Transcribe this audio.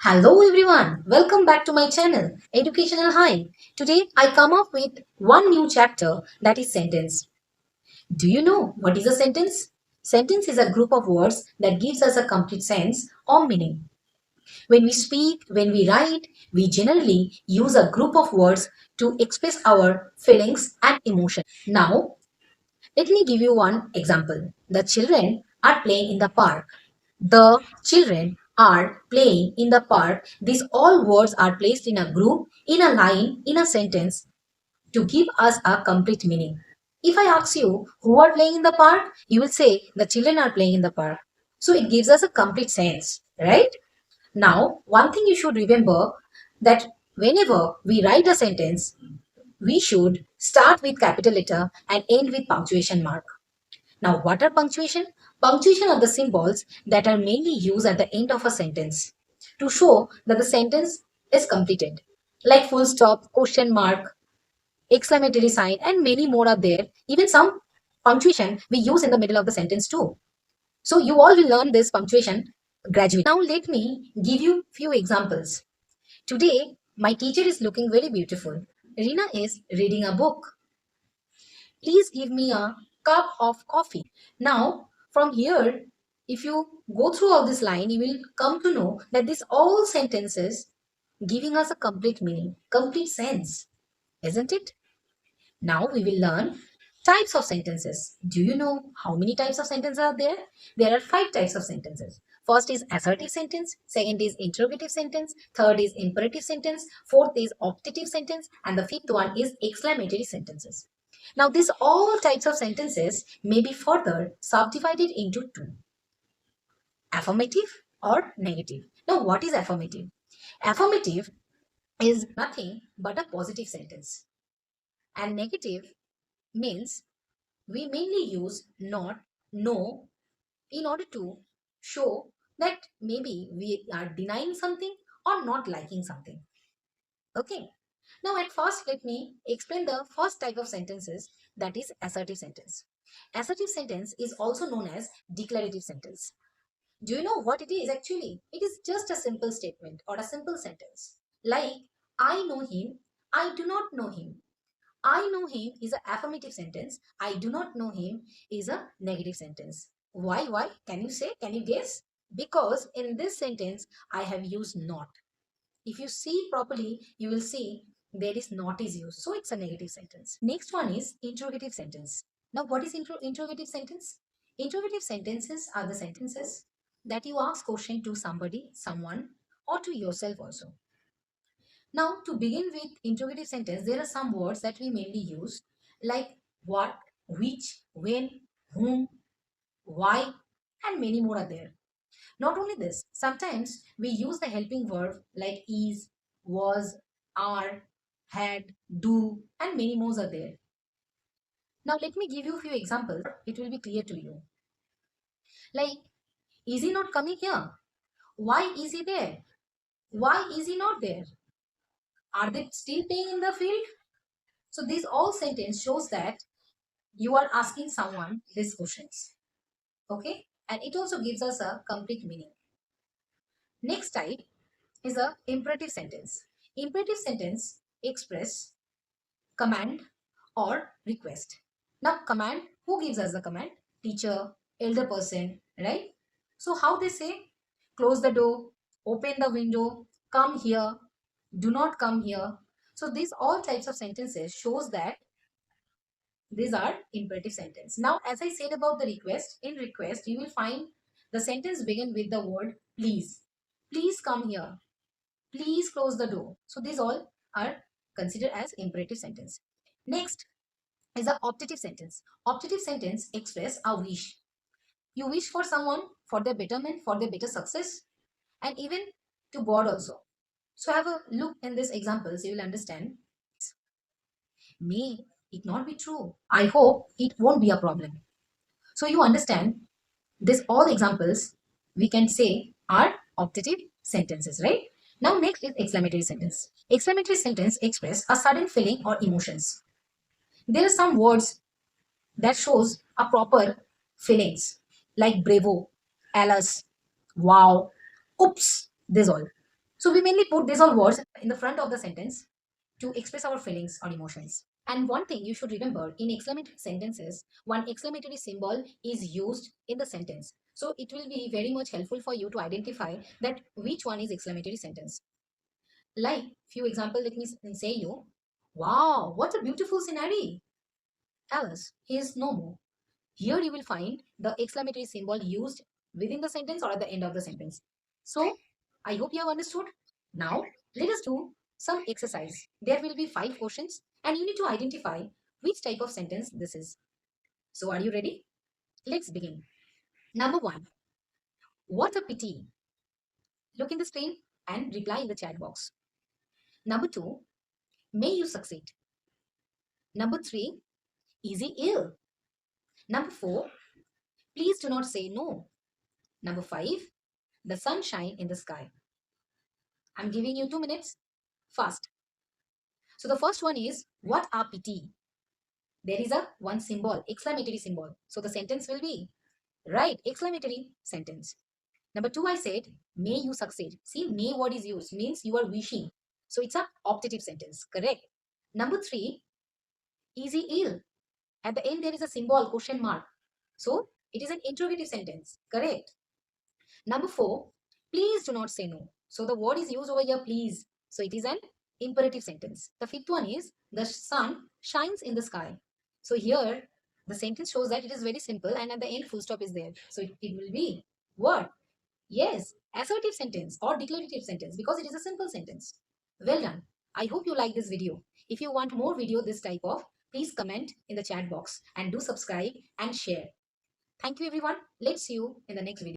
Hello everyone, welcome back to my channel Educational High. Today I come up with one new chapter, that is sentence. Do you know what is a sentence? Sentence is a group of words that gives us a complete sense or meaning. When we speak, when we write, we generally use a group of words to express our feelings and emotions. Now, let me give you one example. The children are playing in the park. The children are playing in the park. These all words are placed in a group, in a line, in a sentence to give us a complete meaning. If I ask you who are playing in the park, you will say the children are playing in the park. So it gives us a complete sense, right? Now, one thing you should remember that whenever we write a sentence, we should start with capital letter and end with punctuation mark. Now, what are punctuation? Punctuation are the symbols that are mainly used at the end of a sentence to show that the sentence is completed. Like full stop, question mark, exclamatory sign, and many more are there. Even some punctuation we use in the middle of the sentence too. So you all will learn this punctuation gradually. Now let me give you few examples. Today, my teacher is looking very beautiful. Rina is reading a book. Please give me a cup of coffee. Now, from here, if you go through all this line, you will come to know that these all sentences giving us a complete meaning, complete sense, isn't it? Now we will learn types of sentences. Do you know how many types of sentences are there? There are five types of sentences. First is assertive sentence, second is interrogative sentence, third is imperative sentence, fourth is optative sentence, and the fifth one is exclamatory sentences. Now these all types of sentences may be further subdivided into two, affirmative or negative. Now what is affirmative? Affirmative is nothing but a positive sentence, and negative means we mainly use not, no in order to show that maybe we are denying something or not liking something. Okay. Now at first let me explain the first type of sentences, that is assertive sentence. Assertive sentence is also known as declarative sentence. Do you know what it is actually? It is just a simple statement or a simple sentence. Like, I know him, I do not know him. I know him is an affirmative sentence. I do not know him is a negative sentence. Why? Why? Can you say? Can you guess? Because in this sentence, I have used not. If you see properly, you will see there is not is used. So it's a negative sentence. Next one is interrogative sentence. Now, what is interrogative sentence? Interrogative sentences are the sentences that you ask question to somebody, someone, or to yourself also. Now, to begin with interrogative sentence, there are some words that we mainly use like what, which, when, whom, why, and many more are there. Not only this, sometimes we use the helping verb like is, was, are, had, do, and many more are there. Now, let me give you a few examples. It will be clear to you. Like, is he not coming here? Why is he there? Why is he not there? Are they still playing in the field? So, this all sentence shows that you are asking someone these questions. Okay, and it also gives us a complete meaning. Next type is a imperative sentence. Imperative sentence express command or request. Now command, who gives us the command? Teacher, elder person, right? So how they say? Close the door, open the window, come here, do not come here. So these all types of sentences shows that these are imperative sentence. Now, as I said about the request, in request, you will find the sentence begin with the word please. Please come here. Please close the door. So these all are considered as imperative sentence. Next is the optative sentence. Optative sentence express a wish. You wish for someone for their betterment, for their better success, and even to God also. So have a look in these examples, you will understand. May it not be true. I hope it won't be a problem. So you understand this all examples we can say are optative sentences, right? Now next is exclamatory sentence. Exclamatory sentence express a sudden feeling or emotions. There are some words that shows a proper feelings like bravo, alas, wow, oops, this all. So we mainly put these all words in the front of the sentence to express our feelings or emotions. And one thing you should remember, in exclamatory sentences, one exclamatory symbol is used in the sentence. So it will be very much helpful for you to identify that which one is exclamatory sentence. Like few example, let me say you, wow, what a beautiful scenery. Alice, he is no more. Here you will find the exclamatory symbol used within the sentence or at the end of the sentence. So I hope you have understood. Now let us do some exercise. There will be 5 questions and you need to identify which type of sentence this is. So are you ready? Let's begin. Number 1. What a pity. Look in the screen and reply in the chat box. Number 2. May you succeed. Number 3. Easy ill. Number 4. Please do not say no. Number 5. The sunshine in the sky. I'm giving you 2 minutes. Fast. So the first one is what a pity. There is a one symbol, exclamatory symbol. So the sentence will be right, exclamatory sentence. Number 2, I said may you succeed. See, may word is used, means you are wishing. So it's a optative sentence, correct? Number 3, easy ill. At the end there is a symbol, question mark. So it is an interrogative sentence, correct? Number 4, please do not say no. So the word is used over here, please. So it is an imperative sentence. The 5th one is the sun shines in the sky. So here the sentence shows that it is very simple and at the end full stop is there. So it will be what? Yes, assertive sentence or declarative sentence because it is a simple sentence. Well done. I hope you like this video. If you want more video this type of, please comment in the chat box and do subscribe and share. Thank you everyone. Let's see you in the next video.